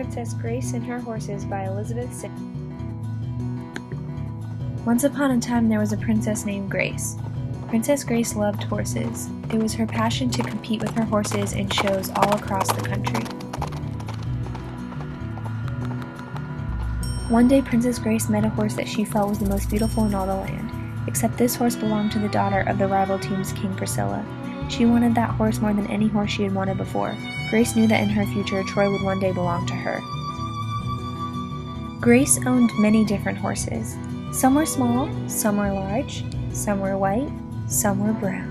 Princess Grace and Her Horses by Elizabeth Sidney. Once upon a time there was a princess named Grace. Princess Grace loved horses. It was her passion to compete with her horses in shows all across the country. One day Princess Grace met a horse that she felt was the most beautiful in all the land, except this horse belonged to the daughter of the rival team's King Priscilla. She wanted that horse more than any horse she had wanted before. Grace knew that in her future, Troy would one day belong to her. Grace owned many different horses. Some were small, some were large, some were white, some were brown.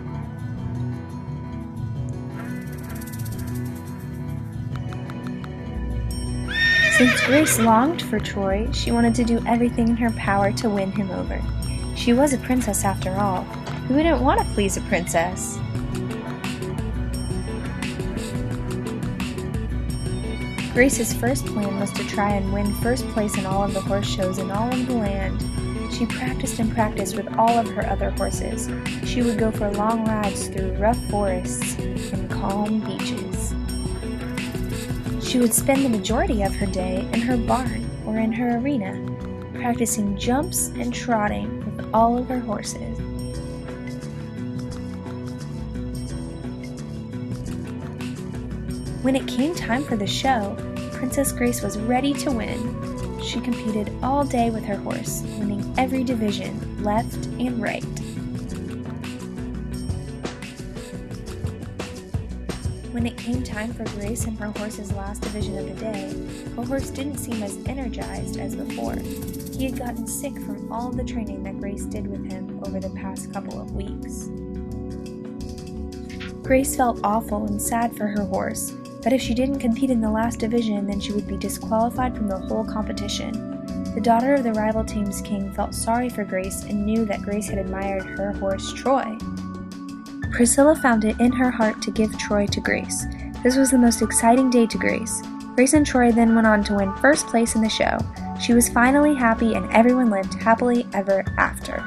Since Grace longed for Troy, she wanted to do everything in her power to win him over. She was a princess after all. Who wouldn't want to please a princess? Grace's first plan was to try and win first place in all of the horse shows in all of the land. She practiced and practiced with all of her other horses. She would go for long rides through rough forests and calm beaches. She would spend the majority of her day in her barn or in her arena, practicing jumps and trotting with all of her horses. When it came time for the show, Princess Grace was ready to win. She competed all day with her horse, winning every division, left and right. When it came time for Grace and her horse's last division of the day, her horse didn't seem as energized as before. He had gotten sick from all the training that Grace did with him over the past couple of weeks. Grace felt awful and sad for her horse, but if she didn't compete in the last division, then she would be disqualified from the whole competition. The daughter of the rival team's king felt sorry for Grace and knew that Grace had admired her horse Troy. Priscilla found it in her heart to give Troy to Grace. This was the most exciting day to Grace. Grace and Troy then went on to win first place in the show. She was finally happy and everyone lived happily ever after.